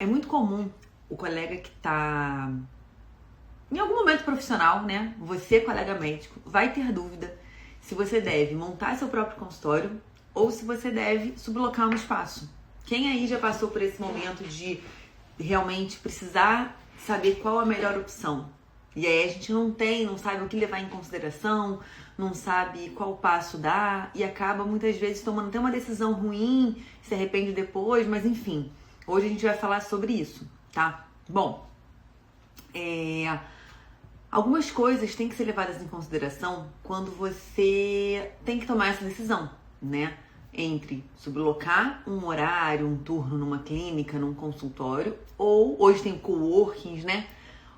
É muito comum o colega que está em algum momento profissional, né? Você, colega médico, vai ter dúvida se você deve montar seu próprio consultório ou se você deve sublocar um espaço. Quem aí já passou por esse momento de realmente precisar saber qual a melhor opção? E aí a gente não sabe o que levar em consideração, não sabe qual passo dar e acaba muitas vezes tomando até uma decisão ruim, se arrepende depois, mas enfim. Hoje a gente vai falar sobre isso, tá? Bom, algumas coisas têm que ser levadas em consideração quando você tem que tomar essa decisão, né? Entre sublocar um horário, um turno numa clínica, num consultório, ou hoje tem coworkings, né?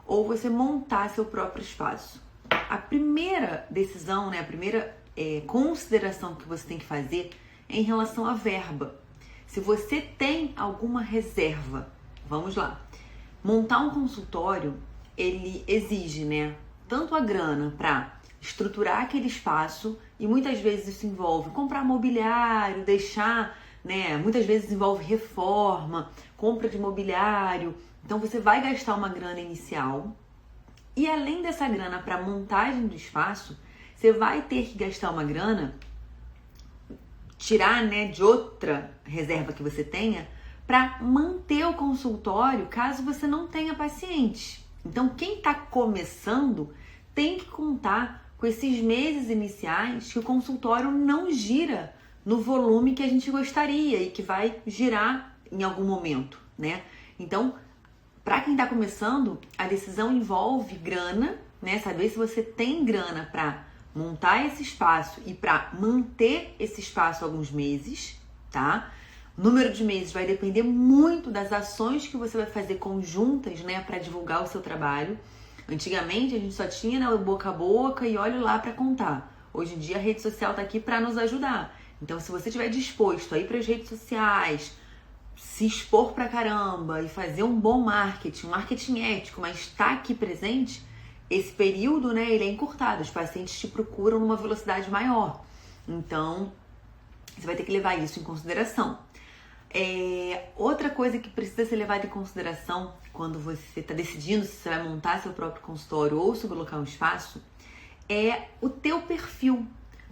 Ou você montar seu próprio espaço. A primeira decisão, né? A primeira consideração que você tem que fazer é em relação à verba. Se você tem alguma reserva, vamos lá. Montar um consultório, ele exige, né, tanto a grana para estruturar aquele espaço, e muitas vezes isso envolve comprar mobiliário, deixar, né, muitas vezes envolve reforma, compra de mobiliário. Então você vai gastar uma grana inicial. E além dessa grana para montagem do espaço, você vai ter que gastar uma grana, tirar, né, de outra reserva que você tenha, para manter o consultório caso você não tenha paciente. Então, quem está começando tem que contar com esses meses iniciais que o consultório não gira no volume que a gente gostaria e que vai girar em algum momento, né? Então, para quem está começando, a decisão envolve grana, né? Saber se você tem grana para montar esse espaço e para manter esse espaço alguns meses, tá? O número de meses vai depender muito das ações que você vai fazer conjuntas, né, para divulgar o seu trabalho. Antigamente a gente só tinha, né, o boca a boca e olha lá para contar. Hoje em dia a rede social está aqui para nos ajudar. Então, se você estiver disposto a ir para as redes sociais, se expor pra caramba e fazer um bom marketing, um marketing ético, mas está aqui presente, esse período, né, ele é encurtado. Os pacientes te procuram numa velocidade maior. Então, você vai ter que levar isso em consideração. Outra coisa que precisa ser levada em consideração quando você está decidindo se você vai montar seu próprio consultório ou sublocar um espaço é o teu perfil.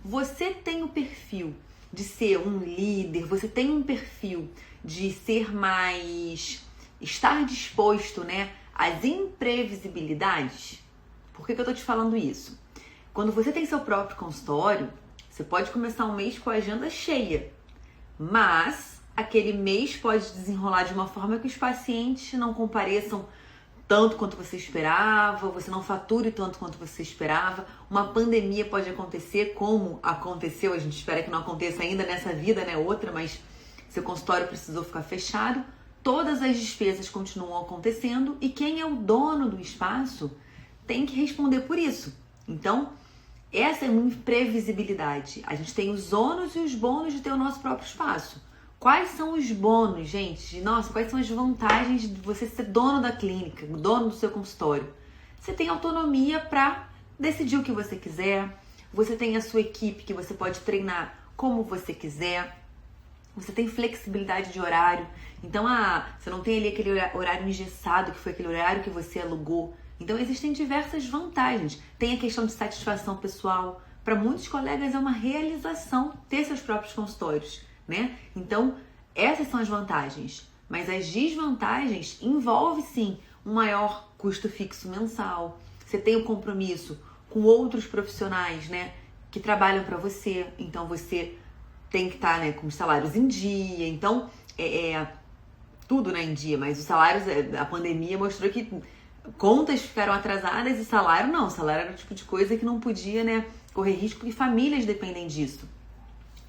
Você tem o perfil de ser um líder, você tem um perfil de ser mais, estar disposto, né, às imprevisibilidades. Por que eu tô te falando isso? Quando você tem seu próprio consultório, você pode começar um mês com a agenda cheia, mas aquele mês pode desenrolar de uma forma que os pacientes não compareçam tanto quanto você esperava, você não fature tanto quanto você esperava. Uma pandemia pode acontecer, como aconteceu, a gente espera que não aconteça ainda nessa vida, né, outra, mas seu consultório precisou ficar fechado, todas as despesas continuam acontecendo e quem é o dono do espaço tem que responder por isso. Então, essa é uma imprevisibilidade. A gente tem os ônus e os bônus de ter o nosso próprio espaço. Quais são os bônus, gente? Nossa, quais são as vantagens de você ser dono da clínica, dono do seu consultório? Você tem autonomia para decidir o que você quiser, você tem a sua equipe que você pode treinar como você quiser, você tem flexibilidade de horário. Então, você não tem ali aquele horário engessado, que foi aquele horário que você alugou. Então, existem diversas vantagens. Tem a questão de satisfação pessoal. Para muitos colegas é uma realização ter seus próprios consultórios, né? Então, essas são as vantagens. Mas as desvantagens envolvem, sim, um maior custo fixo mensal. Você tem o compromisso com outros profissionais, né, que trabalham para você. Então, você tem que estar, né, com os salários em dia. Então, tudo, né, em dia. Mas os salários, a pandemia mostrou que contas ficaram atrasadas e salário não. Salário era o tipo de coisa que não podia, né, correr risco, porque famílias dependem disso.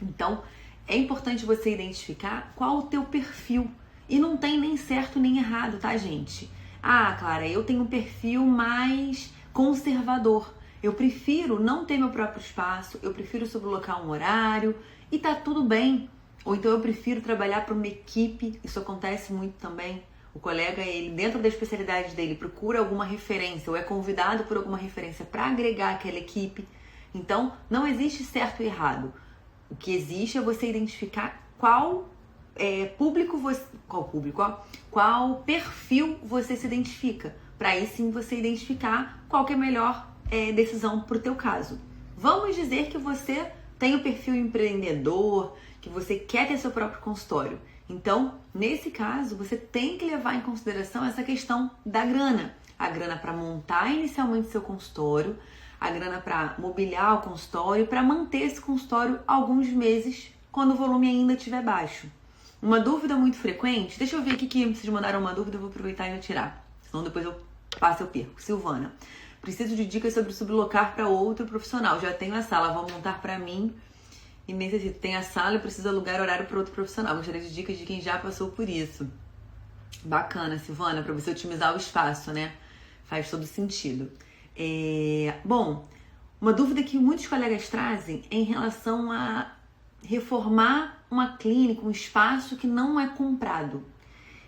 Então, é importante você identificar qual o teu perfil. E não tem nem certo nem errado, tá, gente? Clara, eu tenho um perfil mais conservador. Eu prefiro não ter meu próprio espaço, eu prefiro sublocar um horário e tá tudo bem. Ou então eu prefiro trabalhar para uma equipe, isso acontece muito também. O colega, ele dentro da especialidade dele, procura alguma referência ou é convidado por alguma referência para agregar aquela equipe. Então, não existe certo e errado. O que existe é você identificar qual qual perfil você se identifica, para aí sim você identificar qual que é a melhor decisão para o teu caso. Vamos dizer que você tem o perfil empreendedor, que você quer ter seu próprio consultório. Então, nesse caso, você tem que levar em consideração essa questão da grana. A grana para montar inicialmente seu consultório, a grana para mobiliar o consultório, para manter esse consultório alguns meses, quando o volume ainda estiver baixo. Uma dúvida muito frequente, deixa eu ver aqui que vocês mandaram uma dúvida, eu vou aproveitar e retirar, senão depois eu passo e eu perco. Silvana, preciso de dicas sobre sublocar para outro profissional. Já tenho a sala, vou montar para mim e necessito. Tem a sala e preciso alugar horário para outro profissional. Gostaria de dicas de quem já passou por isso. Bacana, Silvana, para você otimizar o espaço, né? Faz todo sentido. Bom, uma dúvida que muitos colegas trazem é em relação a reformar uma clínica, um espaço que não é comprado.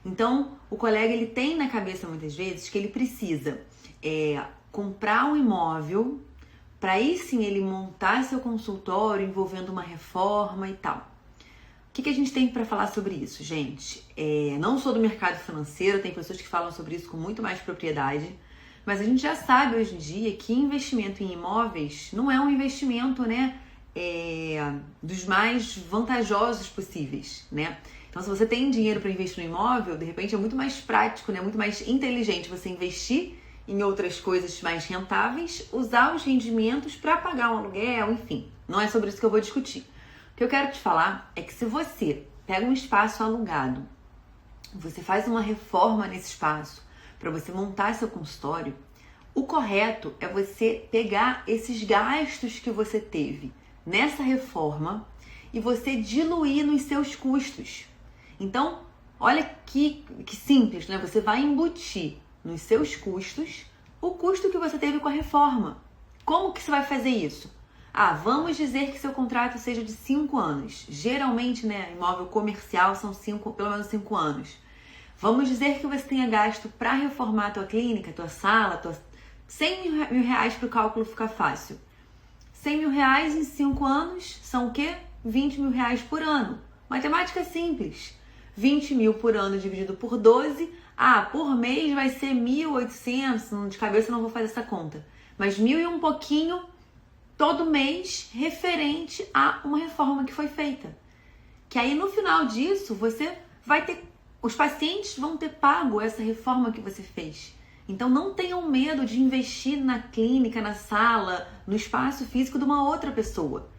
Então, o colega ele tem na cabeça muitas vezes que ele precisa comprar um imóvel para aí sim ele montar seu consultório envolvendo uma reforma e tal. O que a gente tem para falar sobre isso, gente? Não sou do mercado financeiro, tem pessoas que falam sobre isso com muito mais propriedade, mas a gente já sabe hoje em dia que investimento em imóveis não é um investimento, né, dos mais vantajosos possíveis, né? Então, se você tem dinheiro para investir no imóvel, de repente é muito mais prático, né, muito mais inteligente você investir em outras coisas mais rentáveis, usar os rendimentos para pagar um aluguel, enfim. Não é sobre isso que eu vou discutir. O que eu quero te falar é que se você pega um espaço alugado, você faz uma reforma nesse espaço para você montar seu consultório, o correto é você pegar esses gastos que você teve nessa reforma e você diluir nos seus custos. Então, olha que simples, né? Você vai embutir nos seus custos o custo que você teve com a reforma. Como que você vai fazer isso? Vamos dizer que seu contrato seja de 5 anos. Geralmente, né, imóvel comercial são pelo menos 5 anos. Vamos dizer que você tenha gasto para reformar a tua clínica, tua sala, 100 mil reais para o cálculo ficar fácil. 100 mil reais em 5 anos são o quê? 20 mil reais por ano. Matemática simples. 20 mil por ano dividido por 12. Por mês vai ser 1.800. De cabeça eu não vou fazer essa conta. Mas 1.000 e um pouquinho todo mês referente a uma reforma que foi feita. Que aí no final disso você vai ter... Os pacientes vão ter pago essa reforma que você fez. Então não tenham medo de investir na clínica, na sala, no espaço físico de uma outra pessoa.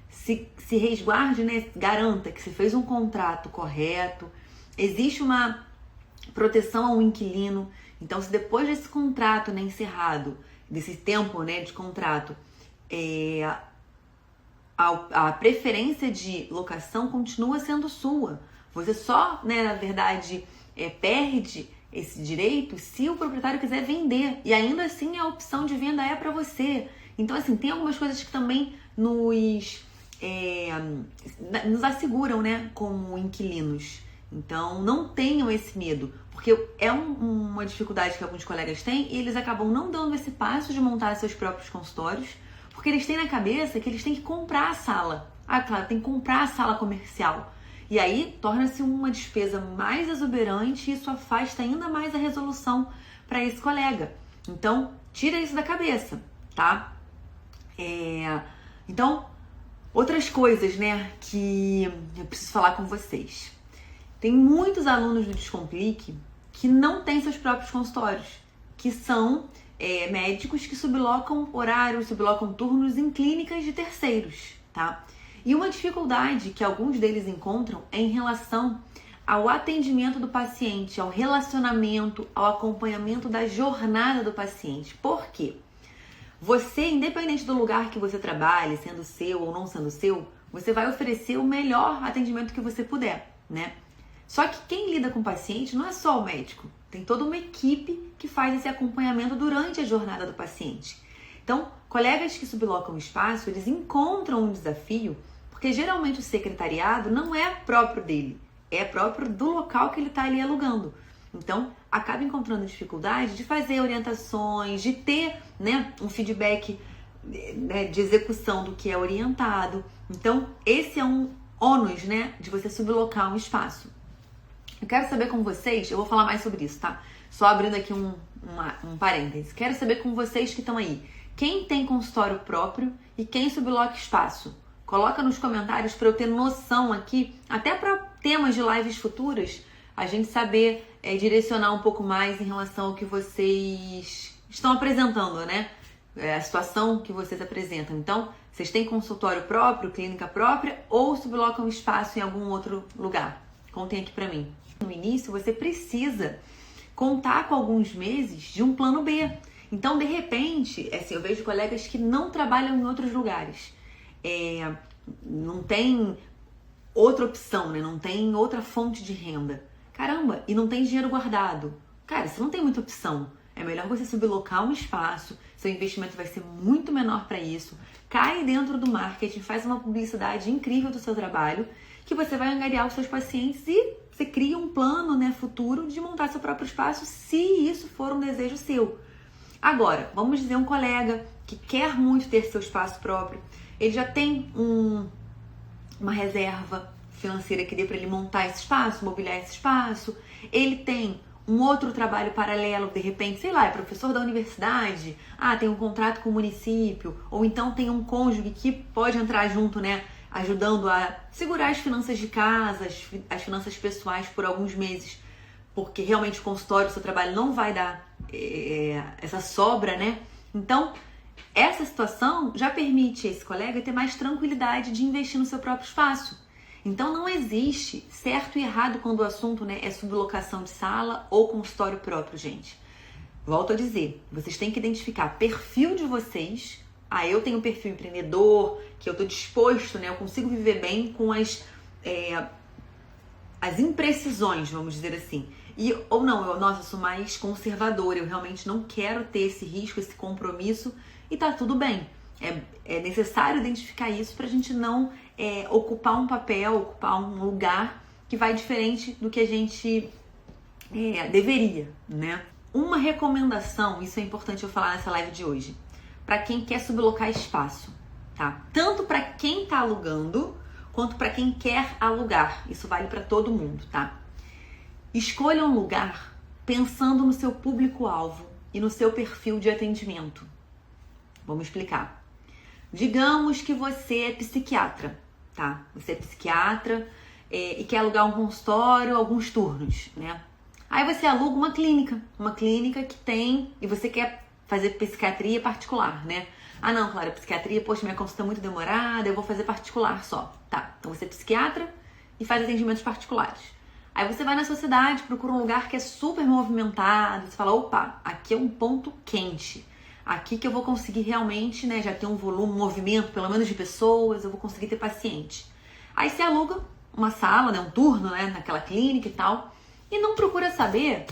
Se resguarde, né? Garanta que você fez um contrato correto. Existe uma proteção ao inquilino. Então, se depois desse contrato, né, encerrado, desse tempo, né, de contrato, a preferência de locação continua sendo sua. Você só, né, na verdade, perde esse direito se o proprietário quiser vender. E ainda assim a opção de venda é para você. Então, assim, tem algumas coisas que também nos asseguram, né, como inquilinos. Então, não tenham esse medo, porque é uma dificuldade que alguns colegas têm e eles acabam não dando esse passo de montar seus próprios consultórios, porque eles têm na cabeça que eles têm que comprar a sala. Claro, tem que comprar a sala comercial. E aí, torna-se uma despesa mais exuberante e isso afasta ainda mais a resolução para esse colega. Então, tira isso da cabeça, tá? Então, outras coisas, né, que eu preciso falar com vocês. Tem muitos alunos do Descomplique que não têm seus próprios consultórios, que são médicos que sublocam horários, sublocam turnos em clínicas de terceiros, tá? E uma dificuldade que alguns deles encontram é em relação ao atendimento do paciente, ao relacionamento, ao acompanhamento da jornada do paciente. Por quê? Você, independente do lugar que você trabalhe, sendo seu ou não sendo seu, você vai oferecer o melhor atendimento que você puder, né? Só que quem lida com o paciente não é só o médico. Tem toda uma equipe que faz esse acompanhamento durante a jornada do paciente. Então, colegas que sublocam o espaço, eles encontram um desafio, porque geralmente o secretariado não é próprio dele, é próprio do local que ele está ali alugando. Então, acaba encontrando dificuldade de fazer orientações, de ter, né, um feedback, né, de execução do que é orientado. Então, esse é um ônus, né, de você sublocar um espaço. Eu quero saber com vocês, eu vou falar mais sobre isso, tá? Só abrindo aqui um parêntese. Quero saber com vocês que estão aí, quem tem consultório próprio e quem subloca espaço. Coloca nos comentários para eu ter noção aqui, até para temas de lives futuras, a gente saber direcionar um pouco mais em relação ao que vocês estão apresentando, né? A situação que vocês apresentam. Então, vocês têm consultório próprio, clínica própria ou sublocam espaço em algum outro lugar? Contem aqui pra mim. No início, você precisa contar com alguns meses de um plano B. Então, de repente, assim, eu vejo colegas que não trabalham em outros lugares. Não tem outra opção, né? Não tem outra fonte de renda. Caramba, e não tem dinheiro guardado. Cara, você não tem muita opção. É melhor você sublocar um espaço, seu investimento vai ser muito menor para isso. Cai dentro do marketing, faz uma publicidade incrível do seu trabalho, que você vai angariar os seus pacientes e você cria um plano, né, futuro de montar seu próprio espaço, se isso for um desejo seu. Agora, vamos dizer um colega que quer muito ter seu espaço próprio, ele já tem uma reserva financeira que dê para ele montar esse espaço, mobiliar esse espaço, ele tem um outro trabalho paralelo, de repente, sei lá, é professor da universidade, tem um contrato com o município, ou então tem um cônjuge que pode entrar junto, né, ajudando a segurar as finanças de casa, as finanças pessoais por alguns meses, porque realmente o consultório, o seu trabalho não vai dar essa sobra, né? Então, essa situação já permite a esse colega ter mais tranquilidade de investir no seu próprio espaço. Então não existe certo e errado quando o assunto, né, é sublocação de sala ou consultório próprio, gente. Volto a dizer, vocês têm que identificar perfil de vocês. Eu tenho um perfil empreendedor, que eu estou disposto, né, eu consigo viver bem com as imprecisões, vamos dizer assim. Ou não, eu sou mais conservadora, eu realmente não quero ter esse risco, esse compromisso, e tá tudo bem. É necessário identificar isso para a gente não ocupar um papel, ocupar um lugar que vai diferente do que a gente deveria, né? Uma recomendação, isso é importante eu falar nessa live de hoje, para quem quer sublocar espaço, tá? Tanto para quem tá alugando, quanto para quem quer alugar. Isso vale para todo mundo, tá? Escolha um lugar pensando no seu público-alvo e no seu perfil de atendimento. Vamos explicar. Digamos que você é psiquiatra, tá? Você é psiquiatra e quer alugar um consultório, alguns turnos, né? Aí você aluga uma clínica que tem, e você quer fazer psiquiatria particular, né? Não, Clara, psiquiatria, poxa, minha consulta é muito demorada, eu vou fazer particular só. Tá, então você é psiquiatra e faz atendimentos particulares. Aí você vai na sua cidade, procura um lugar que é super movimentado, você fala, opa, aqui é um ponto quente. Aqui que eu vou conseguir realmente, né, já ter um volume, um movimento, pelo menos de pessoas, eu vou conseguir ter paciente. Aí você aluga uma sala, né, um turno, né, naquela clínica e tal, e não procura saber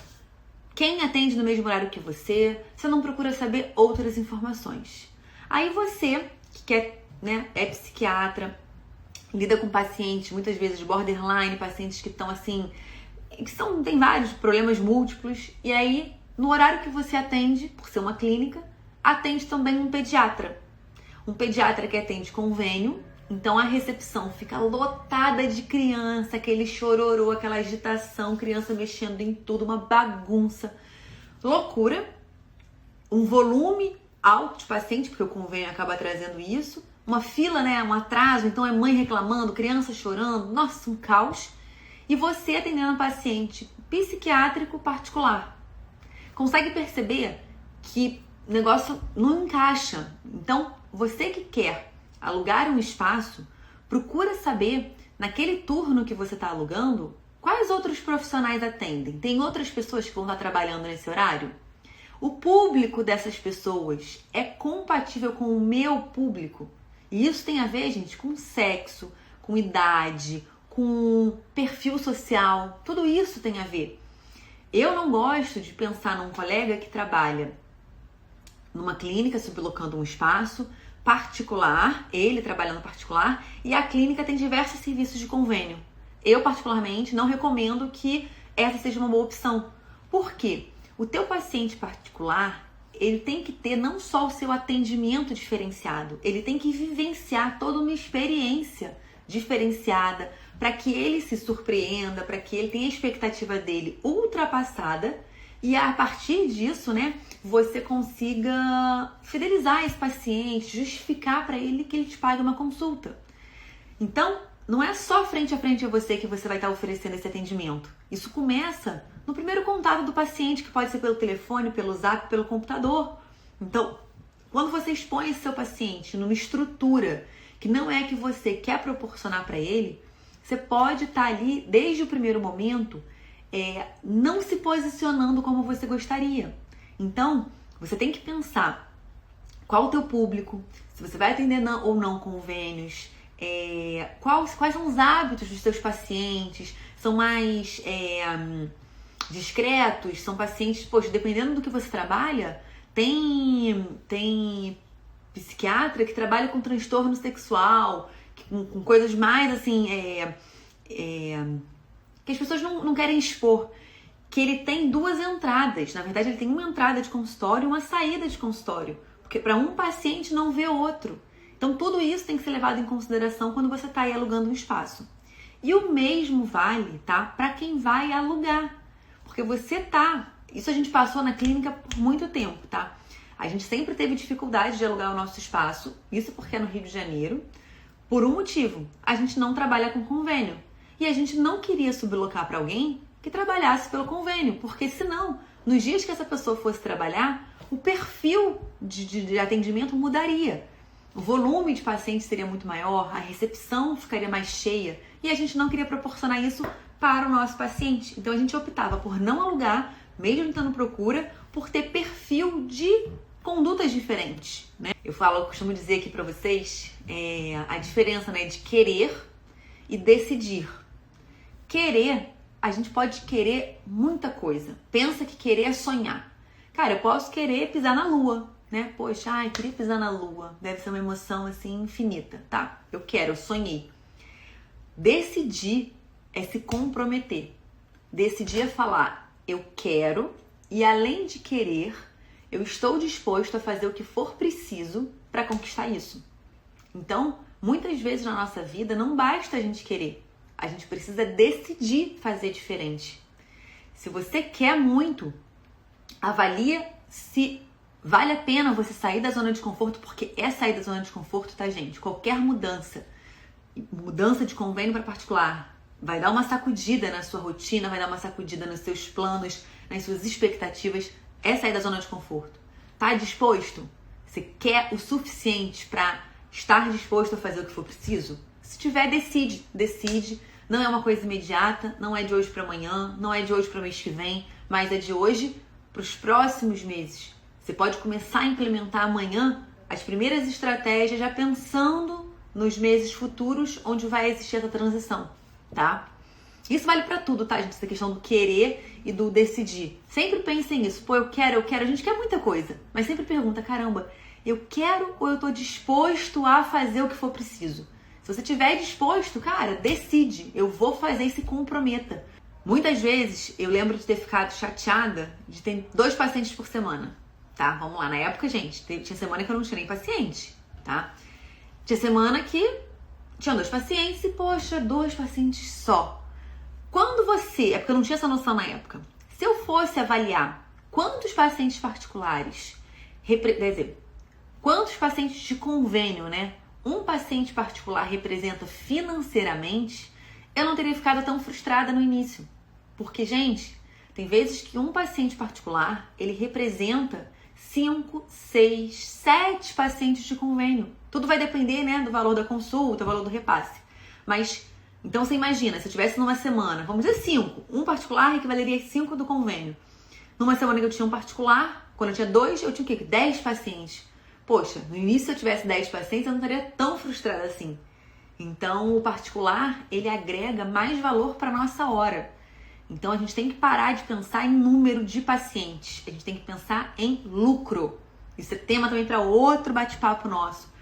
quem atende no mesmo horário que você não procura saber outras informações. Aí você, que quer, né, é psiquiatra, lida com pacientes, muitas vezes borderline, pacientes que estão assim, tem vários problemas múltiplos, e aí, no horário que você atende, por ser uma clínica, atende também um pediatra. Um pediatra que atende convênio, então a recepção fica lotada de criança, aquele chororô, aquela agitação, criança mexendo em tudo, uma bagunça, loucura, um volume alto de paciente, porque o convênio acaba trazendo isso, uma fila, né, um atraso, então é mãe reclamando, criança chorando, nossa, um caos, e você atendendo paciente psiquiátrico particular. Consegue perceber que o negócio não encaixa? Então, você que quer alugar um espaço, procura saber, naquele turno que você está alugando, quais outros profissionais atendem? Tem outras pessoas que vão estar trabalhando nesse horário? O público dessas pessoas é compatível com o meu público? E isso tem a ver, gente, com sexo, com idade, com perfil social, tudo isso tem a ver. Eu não gosto de pensar num colega que trabalha numa clínica, sublocando um espaço particular, ele trabalhando particular, e a clínica tem diversos serviços de convênio. Eu, particularmente, não recomendo que essa seja uma boa opção. Por quê? O teu paciente particular, ele tem que ter não só o seu atendimento diferenciado, ele tem que vivenciar toda uma experiência diferenciada, para que ele se surpreenda, para que ele tenha a expectativa dele ultrapassada e a partir disso, né, você consiga fidelizar esse paciente, justificar para ele que ele te pague uma consulta. Então, não é só frente a frente a você que você vai estar oferecendo esse atendimento. Isso começa no primeiro contato do paciente, que pode ser pelo telefone, pelo zap, pelo computador. Então, quando você expõe esse seu paciente numa estrutura que não é que você quer proporcionar para ele, você pode estar ali desde o primeiro momento não se posicionando como você gostaria. Então, você tem que pensar qual o teu público, se você vai atender ou não convênios, quais são os hábitos dos seus pacientes, são mais discretos, são pacientes, poxa, dependendo do que você trabalha, tem psiquiatra que trabalha com transtorno sexual, com coisas mais assim, que as pessoas não querem expor, que ele tem duas entradas. Na verdade, ele tem uma entrada de consultório e uma saída de consultório, porque para um paciente não vê outro. Então, tudo isso tem que ser levado em consideração quando você está aí alugando um espaço. E o mesmo vale, tá, para quem vai alugar, porque isso a gente passou na clínica por muito tempo, tá? A gente sempre teve dificuldade de alugar o nosso espaço, isso porque é no Rio de Janeiro, por um motivo: a gente não trabalha com convênio. E a gente não queria sublocar para alguém que trabalhasse pelo convênio, porque senão, nos dias que essa pessoa fosse trabalhar, o perfil de atendimento mudaria. O volume de pacientes seria muito maior, a recepção ficaria mais cheia e a gente não queria proporcionar isso para o nosso paciente. Então a gente optava por não alugar, mesmo estando procura, por ter perfil de condutas diferentes, né? Eu costumo dizer aqui para vocês a diferença, né, de querer e decidir. Querer, a gente pode querer muita coisa. Pensa que querer é sonhar. Cara, eu posso querer pisar na lua, né? Poxa, queria pisar na lua. Deve ser uma emoção assim infinita. Tá, eu quero, eu sonhei. Decidir é se comprometer. Decidir é falar, eu quero, e além de querer, eu estou disposto a fazer o que for preciso para conquistar isso. Então, muitas vezes na nossa vida não basta a gente querer. A gente precisa decidir fazer diferente. Se você quer muito, avalia se vale a pena você sair da zona de conforto, porque é sair da zona de conforto, tá, gente? Qualquer mudança de convênio para particular, vai dar uma sacudida na sua rotina, vai dar uma sacudida nos seus planos, nas suas expectativas, é sair da zona de conforto. Tá disposto? Você quer o suficiente para estar disposto a fazer o que for preciso? Se tiver, decide. Não é uma coisa imediata, não é de hoje para amanhã, não é de hoje para o mês que vem, mas é de hoje para os próximos meses. Você pode começar a implementar amanhã as primeiras estratégias, já pensando nos meses futuros onde vai existir essa transição, tá? Isso vale para tudo, tá, gente? Essa questão do querer e do decidir. Sempre pensem nisso. Pô, eu quero. A gente quer muita coisa, mas sempre pergunta, caramba, eu quero ou eu tô disposto a fazer o que for preciso? Se você estiver disposto, cara, decide. Eu vou fazer e se comprometa. Muitas vezes eu lembro de ter ficado chateada de ter 2 pacientes por semana, tá? Vamos lá, na época, gente, tinha semana que eu não tinha nem paciente, tá? Tinha semana que tinha 2 pacientes e, poxa, 2 pacientes só. É porque eu não tinha essa noção na época. Se eu fosse avaliar quantos pacientes particulares, quantos pacientes de convênio, né, um paciente particular representa financeiramente, eu não teria ficado tão frustrada no início. Porque, gente, tem vezes que um paciente particular, ele representa 5, 6, 7 pacientes de convênio. Tudo vai depender, né, do valor da consulta, do valor do repasse. Mas, então você imagina, se eu tivesse numa semana, vamos dizer 5, um particular equivaleria a 5 do convênio. Numa semana que eu tinha um particular, quando eu tinha 2, eu tinha o quê? 10 pacientes. Poxa, no início se eu tivesse 10 pacientes, eu não estaria tão frustrada assim. Então, o particular, ele agrega mais valor para nossa hora. Então, a gente tem que parar de pensar em número de pacientes. A gente tem que pensar em lucro. Isso é tema também para outro bate-papo nosso.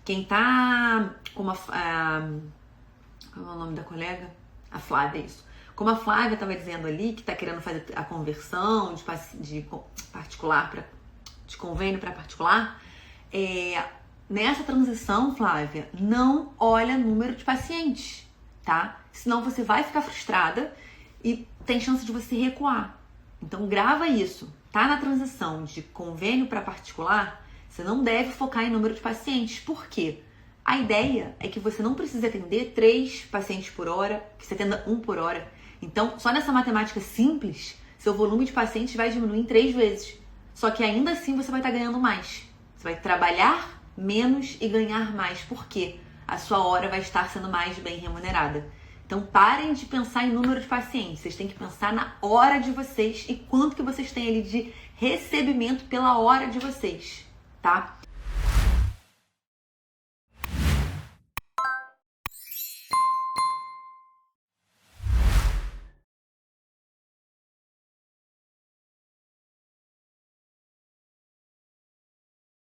Quem tá com qual é o nome da colega? A Flávia, isso. Como a Flávia estava dizendo ali, que está querendo fazer a conversão de particular de convênio para particular, nessa transição, Flávia, não olha número de pacientes, tá? Senão você vai ficar frustrada e tem chance de você recuar. Então grava isso. Tá na transição de convênio para particular, você não deve focar em número de pacientes. Por quê? A ideia é que você não precise atender 3 pacientes por hora, que você atenda 1 por hora. Então, só nessa matemática simples, seu volume de pacientes vai diminuir em 3 vezes. Só que ainda assim você vai estar ganhando mais. Você vai trabalhar menos e ganhar mais. Por quê? A sua hora vai estar sendo mais bem remunerada. Então, parem de pensar em número de pacientes. Vocês têm que pensar na hora de vocês e quanto que vocês têm ali de recebimento pela hora de vocês, tá?